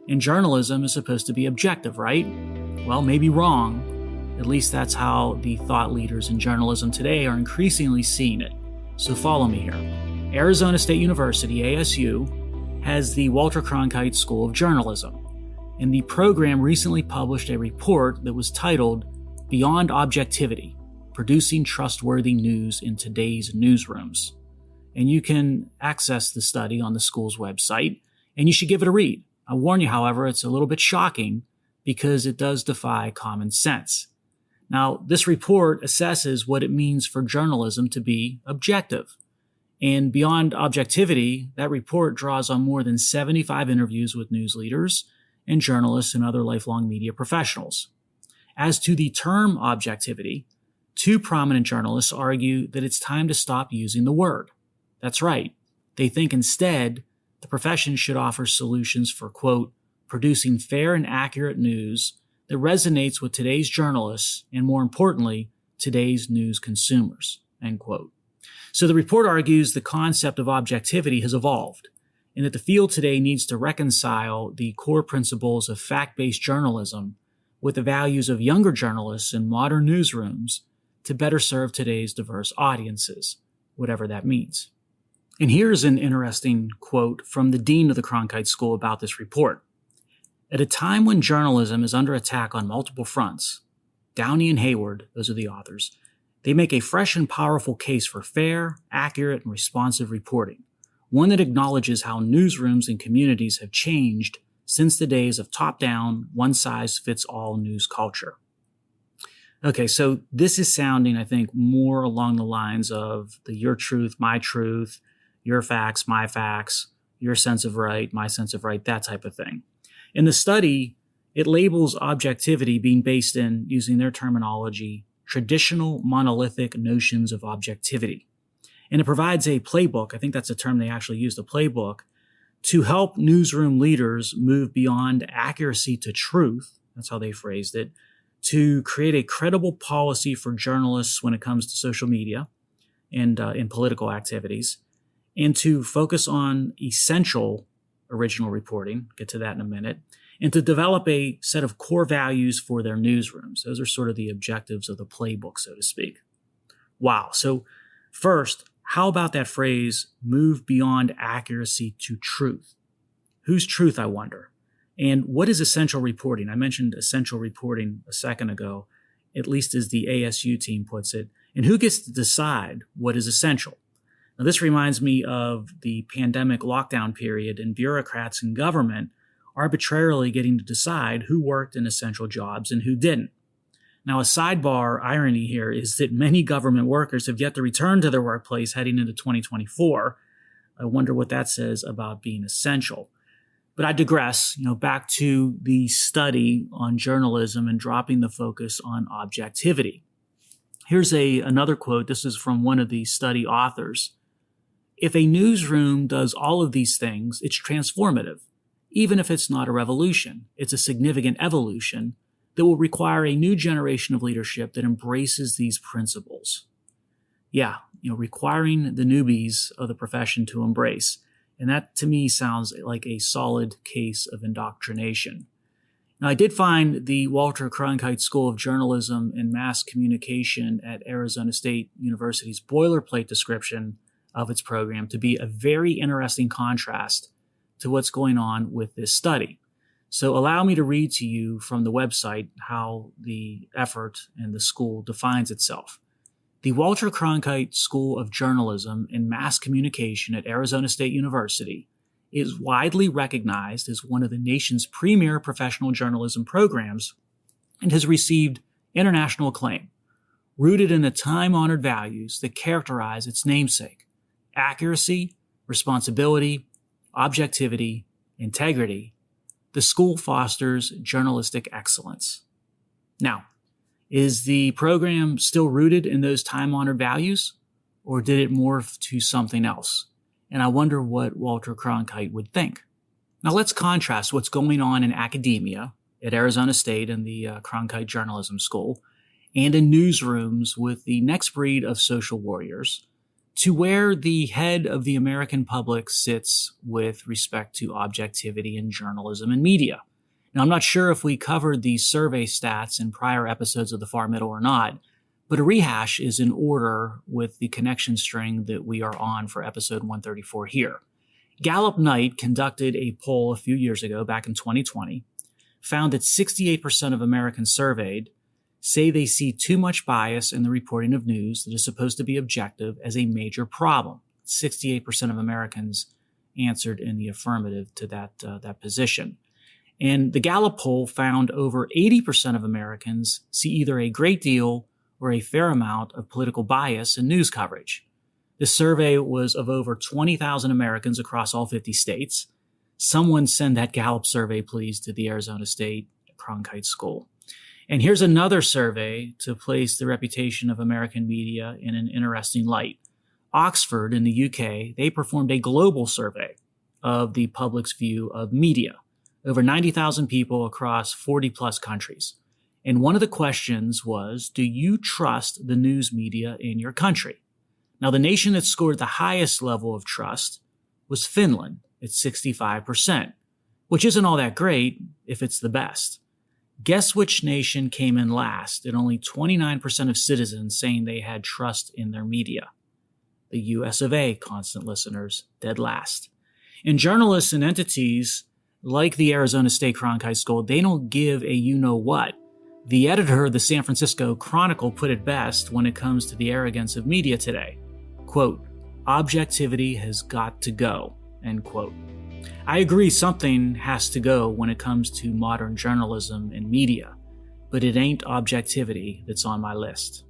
And journalism is supposed to be objective, right? Well, maybe wrong. At least that's how the thought leaders in journalism today are increasingly seeing it. So follow me here. Arizona State University, ASU, has the Walter Cronkite School of Journalism. And the program recently published a report that was titled Beyond Objectivity, Producing Trustworthy News in Today's Newsrooms. And you can access the study on the school's website, and you should give it a read. I warn you, however, it's a little bit shocking because it does defy common sense. Now, this report assesses what it means for journalism to be objective. And beyond objectivity, that report draws on more than 75 interviews with news leaders and journalists and other lifelong media professionals. As to the term objectivity, two prominent journalists argue that it's time to stop using the word. That's right. They think instead the profession should offer solutions for, quote, producing fair and accurate news that resonates with today's journalists and, more importantly, today's news consumers, end quote. So the report argues the concept of objectivity has evolved and that the field today needs to reconcile the core principles of fact-based journalism with the values of younger journalists in modern newsrooms to better serve today's diverse audiences, whatever that means. And here's an interesting quote from the dean of the Cronkite School about this report. At a time when journalism is under attack on multiple fronts, Downey and Hayward, those are the authors, they make a fresh and powerful case for fair, accurate, and responsive reporting, one that acknowledges how newsrooms and communities have changed since the days of top-down, one-size-fits-all news culture. Okay, so this is sounding, I think, more along the lines of the your truth, my truth, your facts, my facts, your sense of right, my sense of right, that type of thing. In the study, it labels objectivity being based in, using their terminology, traditional monolithic notions of objectivity. And it provides a playbook, I think that's a term they actually use, the playbook, to help newsroom leaders move beyond accuracy to truth, that's how they phrased it, to create a credible policy for journalists when it comes to social media and in political activities, and to focus on essential original reporting, get to that in a minute, and to develop a set of core values for their newsrooms. Those are sort of the objectives of the playbook, so to speak. Wow. So first, how about that phrase, move beyond accuracy to truth? Whose truth, I wonder? And what is essential reporting? I mentioned essential reporting a second ago, at least as the ASU team puts it. And who gets to decide what is essential? Now, this reminds me of the pandemic lockdown period and bureaucrats in government arbitrarily getting to decide who worked in essential jobs and who didn't. Now, a sidebar irony here is that many government workers have yet to return to their workplace heading into 2024. I wonder what that says about being essential. But I digress, back to the study on journalism and dropping the focus on objectivity. Here's another quote. This is from one of the study authors. If a newsroom does all of these things, it's transformative. Even if it's not a revolution, it's a significant evolution that will require a new generation of leadership that embraces these principles. Yeah, requiring the newbies of the profession to embrace. And that, to me, sounds like a solid case of indoctrination. Now, I did find the Walter Cronkite School of Journalism and Mass Communication at Arizona State University's boilerplate description of its program to be a very interesting contrast to what's going on with this study. So allow me to read to you from the website how the effort and the school defines itself. The Walter Cronkite School of Journalism and Mass Communication at Arizona State University is widely recognized as one of the nation's premier professional journalism programs and has received international acclaim, rooted in the time-honored values that characterize its namesake: accuracy, responsibility, objectivity, integrity. The school fosters journalistic excellence. Now, is the program still rooted in those time-honored values, or did it morph to something else? And I wonder what Walter Cronkite would think. Now, let's contrast what's going on in academia at Arizona State and the Cronkite Journalism School and in newsrooms with the next breed of social warriors, to where the head of the American public sits with respect to objectivity in journalism and media. Now, I'm not sure if we covered these survey stats in prior episodes of The Far Middle or not, but a rehash is in order with the connection string that we are on for episode 134 here. Gallup Knight conducted a poll a few years ago, back in 2020, found that 68% of Americans surveyed say they see too much bias in the reporting of news that is supposed to be objective as a major problem. 68% of Americans answered in the affirmative to that position. And the Gallup poll found over 80% of Americans see either a great deal or a fair amount of political bias in news coverage. This survey was of over 20,000 Americans across all 50 states. Someone send that Gallup survey, please, to the Arizona State Cronkite School. And here's another survey to place the reputation of American media in an interesting light. Oxford in the UK, they performed a global survey of the public's view of media, over 90,000 people across 40 plus countries. And one of the questions was, do you trust the news media in your country? Now, the nation that scored the highest level of trust was Finland at 65%, which isn't all that great if it's the best. Guess which nation came in last at only 29% of citizens saying they had trust in their media? The US of A, constant listeners, dead last. And journalists and entities like the Arizona State Cronkite School, they don't give a you-know-what. The editor of the San Francisco Chronicle put it best when it comes to the arrogance of media today. Quote, "Objectivity has got to go," end quote. I agree something has to go when it comes to modern journalism and media, but it ain't objectivity that's on my list.